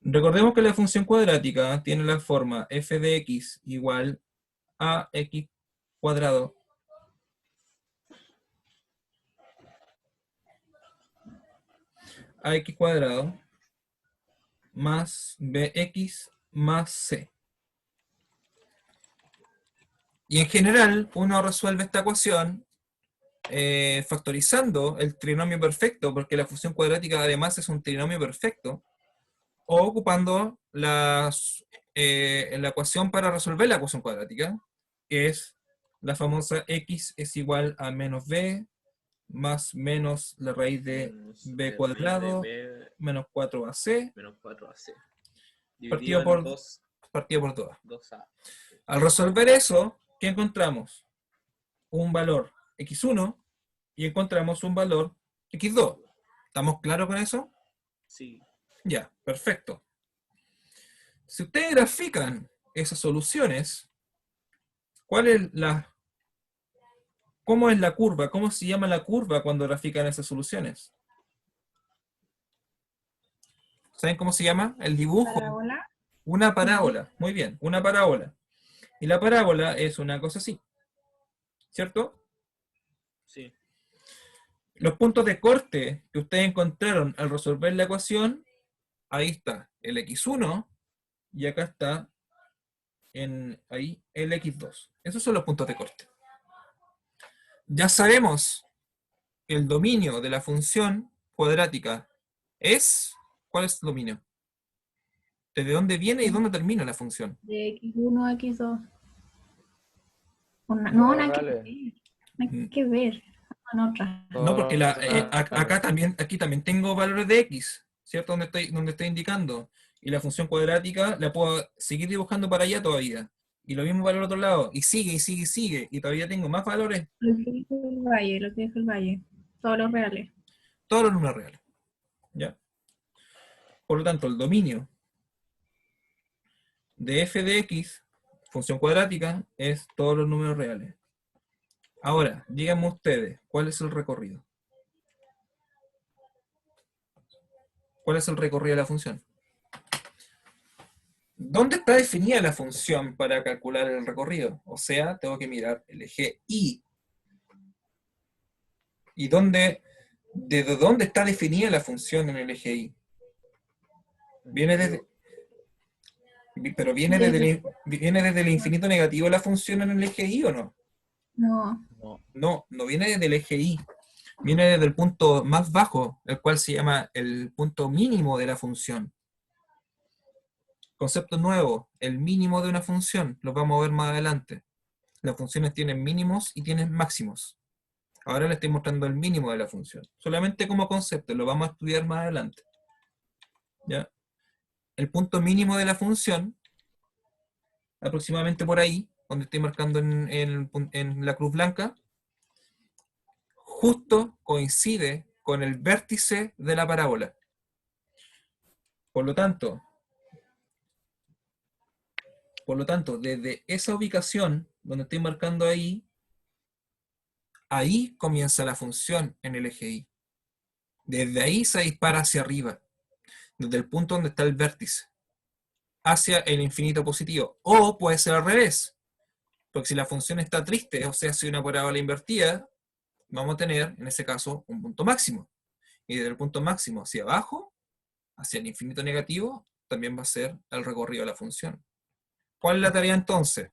Recordemos que la función cuadrática tiene la forma f de x igual a x cuadrado más bx más c. Y en general, uno resuelve esta ecuación factorizando el trinomio perfecto, porque la función cuadrática además es un trinomio perfecto, o ocupando la ecuación para resolver la ecuación cuadrática, que es la famosa x es igual a menos b más menos la raíz de b cuadrado menos 4ac menos 4ac. partido Dividido por en 2, partido por 2a. 2a. Al resolver eso, ¿qué encontramos? Un valor x1 y encontramos un valor x2. ¿Estamos claros con eso? Sí. Ya, perfecto. Si ustedes grafican esas soluciones, ¿cómo es la curva? ¿Cómo se llama la curva cuando grafican esas soluciones? ¿Saben cómo se llama? El dibujo. Parábola. Una parábola. Muy bien, una parábola. Y la parábola es una cosa así. ¿Cierto? Sí. Los puntos de corte que ustedes encontraron al resolver la ecuación, ahí está el x1 y acá está ahí el x2. Esos son los puntos de corte. Ya sabemos que el dominio de la función cuadrática es... ¿Cuál es el dominio? ¿Desde dónde viene y dónde termina la función? De X1 a X2. No, Nada que reales. ver. Nada que ver. Con otra. No, porque acá también. aquí también tengo valores de x, ¿cierto? Donde estoy indicando. Y la función cuadrática la puedo seguir dibujando para allá todavía. Y lo mismo para el otro lado. Y sigue, y sigue, y sigue. Y todavía tengo más valores. Lo que dijo el Valle, lo que dijo el Valle. Todos los reales. Todos los números reales. ¿Ya? Por lo tanto, el dominio de f de x, función cuadrática, es todos los números reales. Ahora, díganme ustedes, ¿cuál es el recorrido? ¿Cuál es el recorrido de la función? ¿Dónde está definida la función para calcular el recorrido? O sea, tengo que mirar el eje Y. ¿Y desde dónde está definida la función en el eje Y? Viene desde el infinito negativo la función en el eje Y, ¿o no? No. No viene desde el eje Y. Viene desde el punto más bajo, el cual se llama el punto mínimo de la función. Concepto nuevo, el mínimo de una función, lo vamos a ver más adelante. Las funciones tienen mínimos y tienen máximos. Ahora les estoy mostrando el mínimo de la función. Solamente como concepto, lo vamos a estudiar más adelante. ¿Ya? El punto mínimo de la función, aproximadamente por ahí, donde estoy marcando en la cruz blanca, justo coincide con el vértice de la parábola. Por lo tanto, desde esa ubicación, donde estoy marcando ahí comienza la función en el eje Y. Desde ahí se dispara hacia arriba, desde el punto donde está el vértice, hacia el infinito positivo. O puede ser al revés, porque si la función está triste, o sea, si una parábola invertida, vamos a tener, en ese caso, un punto máximo. Y desde el punto máximo hacia abajo, hacia el infinito negativo, también va a ser el recorrido de la función. ¿Cuál es la tarea entonces?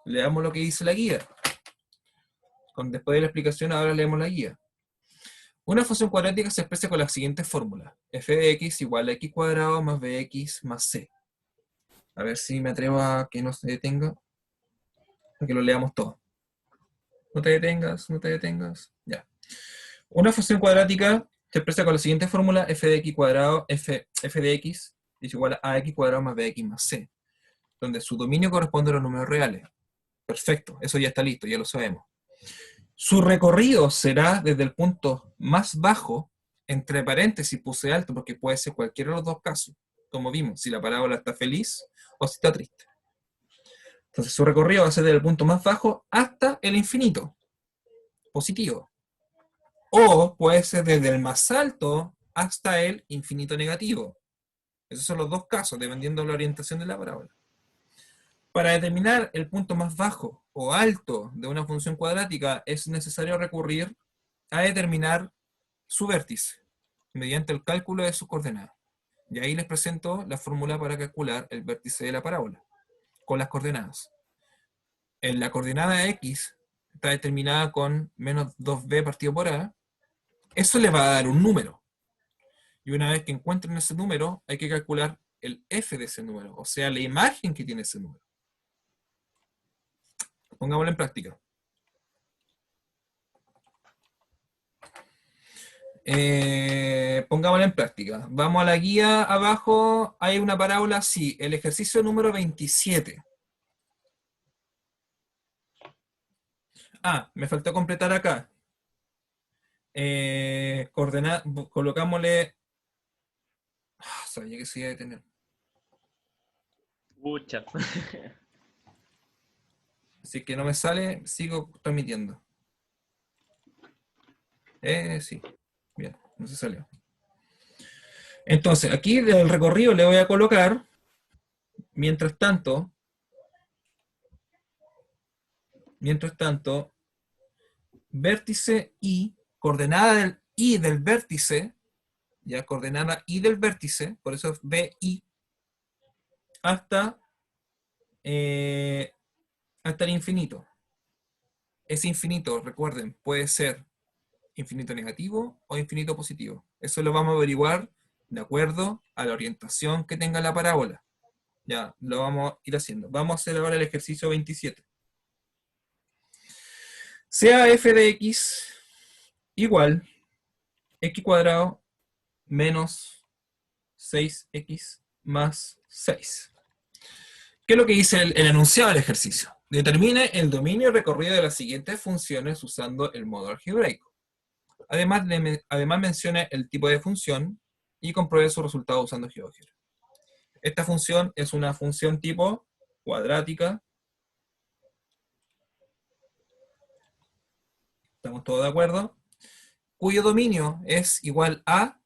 Leamos lo que dice la guía. Después de la explicación, ahora leemos la guía. Una función cuadrática se expresa con la siguiente fórmula. F de x igual a x cuadrado más bx más c. A ver si me atrevo a que no se detenga. A que lo leamos todo. No te detengas, no te detengas. Ya. Una función cuadrática se expresa con la siguiente fórmula. F de x cuadrado, f de x es igual a x cuadrado más bx más c. Donde su dominio corresponde a los números reales. Perfecto, eso ya está listo, ya lo sabemos. Su recorrido será desde el punto más bajo, entre paréntesis puse alto, porque puede ser cualquiera de los dos casos, como vimos, si la parábola está feliz o si está triste. Entonces su recorrido va a ser desde el punto más bajo hasta el infinito, positivo. O puede ser desde el más alto hasta el infinito negativo. Esos son los dos casos, dependiendo de la orientación de la parábola. Para determinar el punto más bajo o alto de una función cuadrática es necesario recurrir a determinar su vértice mediante el cálculo de sus coordenadas. Y ahí les presento la fórmula para calcular el vértice de la parábola con las coordenadas. En la coordenada x está determinada con menos 2b partido por a. Eso le va a dar un número. Y una vez que encuentren ese número, hay que calcular el f de ese número, o sea, la imagen que tiene ese número. Pongámoslo en práctica. Pongámosla en práctica. Vamos a la guía abajo. Hay una parábola, sí. El ejercicio número 27. Ah, me faltó completar acá. Colocámosle. Sabía que se iba a detener. Pucha. Así que no me sale, sigo transmitiendo. Sí. Bien, no se salió. Entonces, aquí del recorrido le voy a colocar, mientras tanto, vértice I, coordenada del I del vértice, ya coordenada I del vértice, por eso es BI, hasta el infinito. Ese infinito, recuerden, puede ser infinito negativo o infinito positivo. Eso lo vamos a averiguar de acuerdo a la orientación que tenga la parábola. Ya, lo vamos a ir haciendo. Vamos a hacer ahora el ejercicio 27. Sea f de x igual x cuadrado menos 6x más 6. ¿Qué es lo que dice el enunciado del ejercicio? Determine el dominio y recorrido de las siguientes funciones usando el modo algebraico. Además menciona el tipo de función y compruebe su resultado usando GeoGebra. Esta función es una función tipo cuadrática. ¿Estamos todos de acuerdo? Cuyo dominio es igual a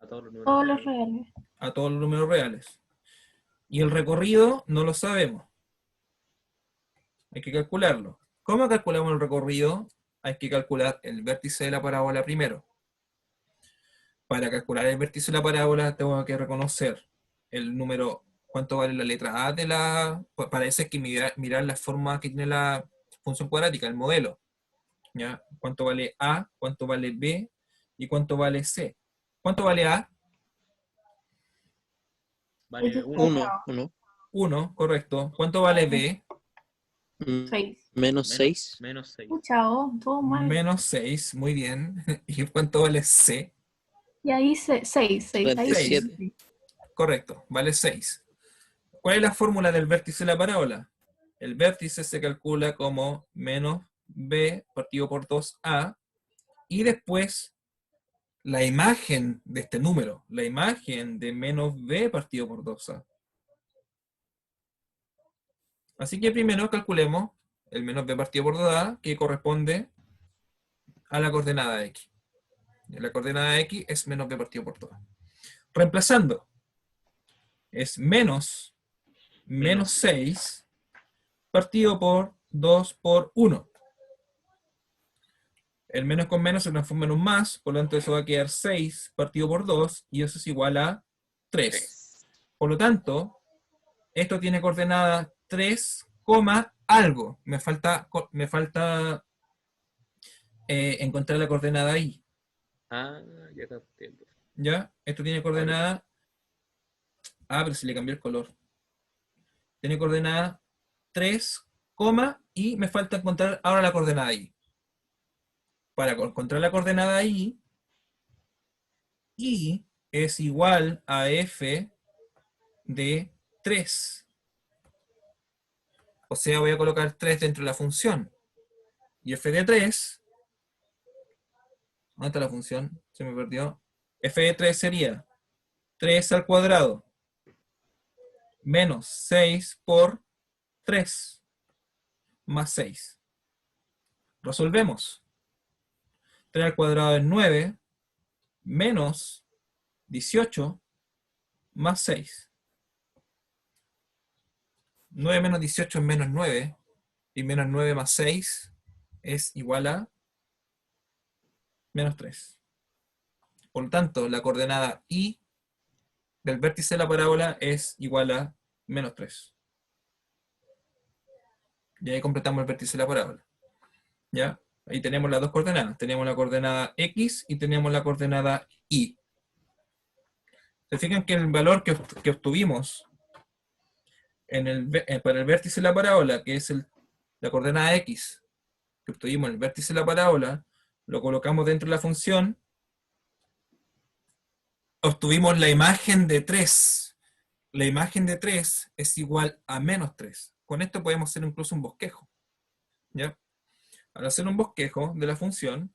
todos los números Todos los reales. a todos los números reales. Y el recorrido no lo sabemos. Hay que calcularlo. ¿Cómo calculamos el recorrido? Hay que calcular el vértice de la parábola primero. Para calcular el vértice de la parábola tengo que reconocer el número, cuánto vale la letra A de la... Para eso hay que mirar la forma que tiene la función cuadrática, el modelo. ¿Ya? Cuánto vale A, cuánto vale B y cuánto vale C. ¿Cuánto vale A? Vale 1. 1, correcto. ¿Cuánto vale B? 6. Menos 6. Menos 6. Chao, todo mal. Menos 6, muy bien. ¿Y cuánto vale C? Y ahí 6. 37. Correcto, vale 6. ¿Cuál es la fórmula del vértice de la parábola? El vértice se calcula como menos B partido por 2A y después la imagen de este número, la imagen de menos B partido por 2A. Así que primero calculemos el menos B partido por 2A, que corresponde a la coordenada X. La coordenada X es menos B partido por 2A. Reemplazando, es menos 6 partido por 2 por 1. El menos con menos se transforma en un más, por lo tanto eso va a quedar 6 partido por 2, y eso es igual a 3. Por lo tanto, esto tiene coordenada 3, algo. Me falta encontrar la coordenada I. Ah, ya capté. ¿Ya? Esto tiene coordenada... Ah, pero se le cambió el color. Tiene coordenada 3, y me falta encontrar ahora la coordenada I. Para encontrar la coordenada I es igual a f de 3. O sea, voy a colocar 3 dentro de la función. Y f de 3... ¿Dónde está la función? Se me perdió. F de 3 sería 3 al cuadrado menos 6 por 3 más 6. Resolvemos. 3 al cuadrado es 9 menos 18 más 6. 9 menos 18 es menos 9 y menos 9 más 6 es igual a menos 3. Por lo tanto, la coordenada I del vértice de la parábola es igual a menos 3. Y ahí completamos el vértice de la parábola. ¿Ya? Ahí tenemos las dos coordenadas. Tenemos la coordenada X y tenemos la coordenada Y. Se fijan que el valor que obtuvimos para el vértice de la parábola, que es la coordenada X, que obtuvimos en el vértice de la parábola, lo colocamos dentro de la función, obtuvimos la imagen de 3. La imagen de 3 es igual a menos 3. Con esto podemos hacer incluso un bosquejo. ¿Ya? Al hacer un bosquejo de la función,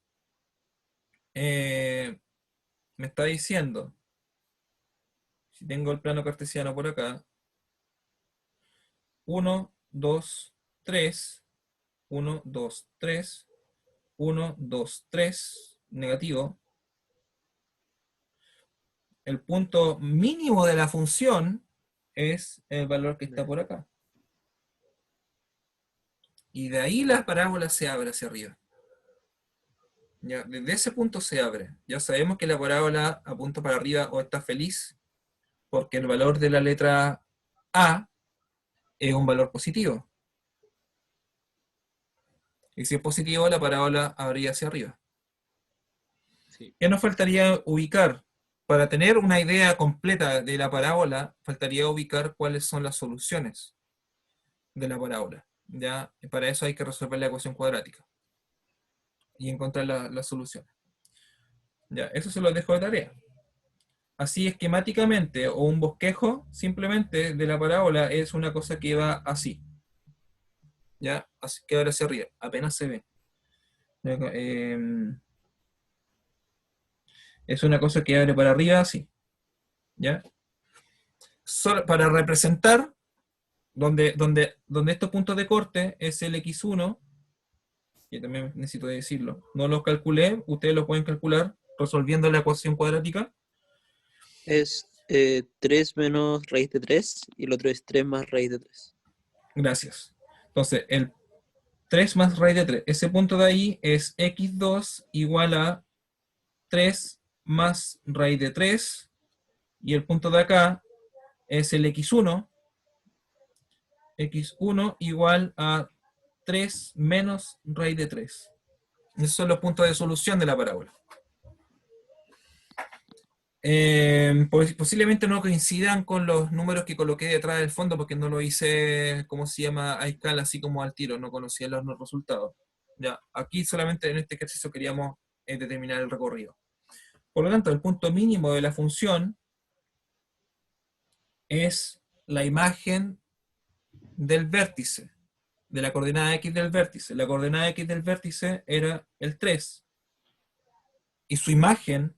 me está diciendo, si tengo el plano cartesiano por acá, 1, 2, 3, 1, 2, 3, 1, 2, 3, negativo. El punto mínimo de la función es el valor que está por acá. Y de ahí la parábola se abre hacia arriba. Ya, desde ese punto se abre. Ya sabemos que la parábola apunta para arriba o está feliz, porque el valor de la letra A es un valor positivo. Y si es positivo, la parábola abriría hacia arriba. Sí. ¿Qué nos faltaría ubicar? Para tener una idea completa de la parábola, faltaría ubicar cuáles son las soluciones de la parábola. ¿Ya? Y para eso hay que resolver la ecuación cuadrática y encontrar las soluciones. Ya, eso se lo dejo de tarea. Así esquemáticamente, o un bosquejo simplemente de la parábola es una cosa que va así. ¿Ya? Así que ahora hacia arriba, apenas se ve. Es una cosa que abre para arriba así. ¿Ya? Solo para representar donde estos puntos de corte es el x1, que también necesito decirlo, no los calculé, ustedes los pueden calcular resolviendo la ecuación cuadrática. Es 3 menos raíz de 3 y el otro es 3 más raíz de 3. Gracias. Entonces, el 3 más raíz de 3, ese punto de ahí es x2 igual a 3 más raíz de 3, y el punto de acá es el x1 igual a 3 menos raíz de 3. Esos son los puntos de solución de la parábola. Posiblemente no coincidan con los números que coloqué detrás del fondo, porque no lo hice, ¿cómo se llama?, a escala, así como al tiro, no conocía los resultados. Ya, aquí solamente en este ejercicio queríamos determinar el recorrido. Por lo tanto, el punto mínimo de la función es la imagen del vértice, de la coordenada x del vértice. La coordenada x del vértice era el 3. Y su imagen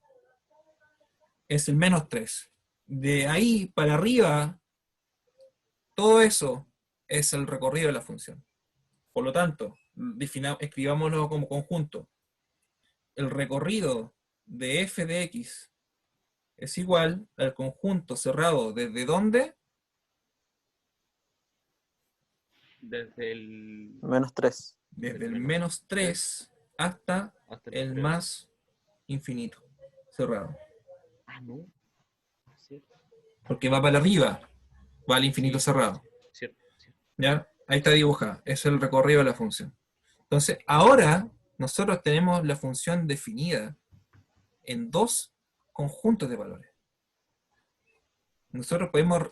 es el menos 3. De ahí para arriba, todo eso es el recorrido de la función. Por lo tanto, escribámoslo como conjunto. El recorrido de f de x es igual al conjunto cerrado ¿desde dónde? Desde el Menos 3. Desde el menos 3 hasta el tres. más infinito, cerrado. Ah, no. Cierto. Porque va para arriba, va al infinito cerrado. Cierto. ¿Ya? Ahí está dibujada. Es el recorrido de la función. Entonces, ahora nosotros tenemos la función definida en dos conjuntos de valores. Nosotros podemos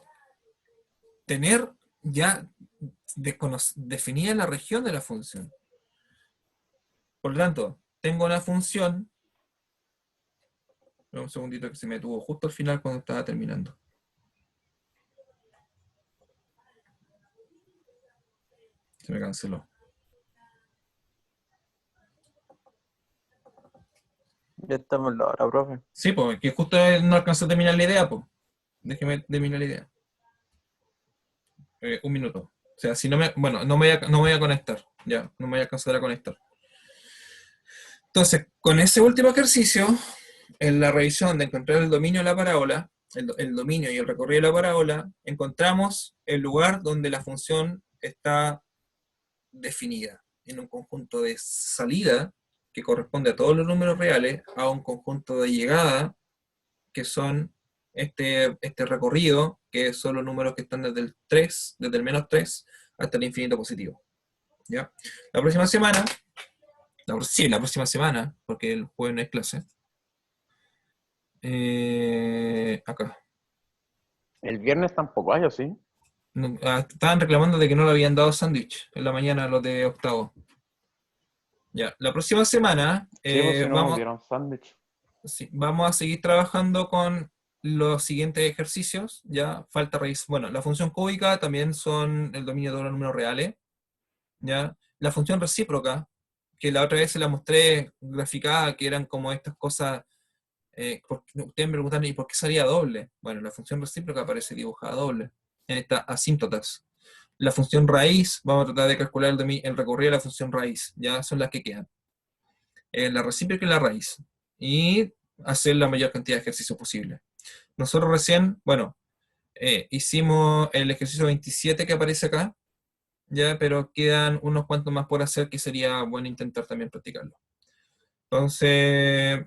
tener ya definida la región de la función. Por lo tanto, tengo una función. Un segundito que se me detuvo justo al final cuando estaba terminando. Se me canceló. Ya estamos en la hora, profe. Sí, pues, que justo no alcancé a terminar la idea, pues. Déjeme terminar la idea. Un minuto. O sea, si no me... Bueno, no me voy a conectar. Ya, no me voy a alcanzar a conectar. Entonces, con ese último ejercicio, en la revisión de encontrar el dominio de la parábola, el dominio y el recorrido de la parábola, encontramos el lugar donde la función está definida en un conjunto de salida que corresponde a todos los números reales, a un conjunto de llegada que son este recorrido, que son los números que están desde el menos 3 hasta el infinito positivo. ¿Ya? La próxima semana, porque el jueves no hay clase, acá. El viernes tampoco hay, ¿o sí? Estaban reclamando de que no le habían dado sándwich en la mañana a los de octavo. Ya, la próxima semana Sí, pues si no vamos, me dieron sándwich. sí, vamos a seguir trabajando con los siguientes ejercicios. Ya, falta revisar. Bueno, la función cúbica también son el dominio de los números reales. ¿Ya? La función recíproca, que la otra vez se la mostré graficada, que eran como estas cosas. Ustedes me preguntan, ¿y por qué salía doble? Bueno, la función recíproca aparece dibujada doble en estas asíntotas. La función raíz, vamos a tratar de calcular el recorrido de la función raíz, ya son las que quedan. La recíproca y la raíz. Y hacer la mayor cantidad de ejercicios posible. Nosotros recién, bueno, hicimos el ejercicio 27 que aparece acá, ya, pero quedan unos cuantos más por hacer que sería bueno intentar también practicarlo. Entonces,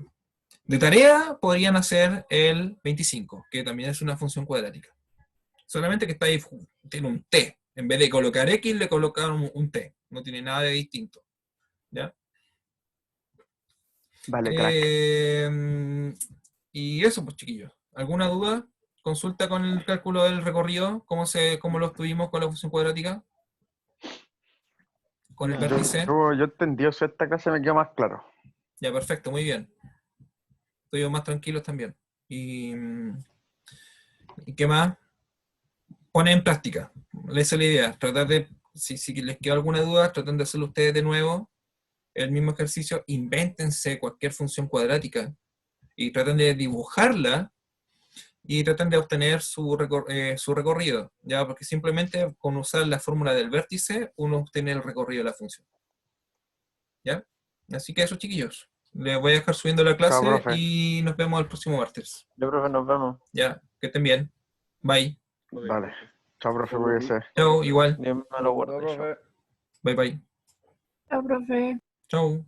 de tarea podrían hacer el 25, que también es una función cuadrática. Solamente que está ahí, tiene un t. En vez de colocar x, le colocaron un t. No tiene nada de distinto. ¿Ya? Vale, crack. Y eso, pues, chiquillos. ¿Alguna duda? Consulta con el cálculo del recorrido, cómo lo obtuvimos con la función cuadrática. Con el vértice. Yo entendí, o sea, esta clase me quedó más claro. Ya, perfecto, muy bien. Estoy más tranquilos también. ¿Y qué más? Poner en práctica. Esa es la idea. Tratar de, si les queda alguna duda, traten de hacerlo ustedes de nuevo. El mismo ejercicio, invéntense cualquier función cuadrática y traten de dibujarla y traten de obtener su recorrido, ¿ya? Porque simplemente con usar la fórmula del vértice uno obtiene el recorrido de la función. ¿Ya? Así que eso, chiquillos. Les voy a dejar subiendo la clase Chao, profe. y nos vemos el próximo martes. Ya, profe, nos vemos. Ya, que estén bien. Bye. Vale. Chao, profe, cuídese. Chao, igual. Dios me lo guarde. Chao, Chao. profe. Bye, bye. Chao, profe. Chao.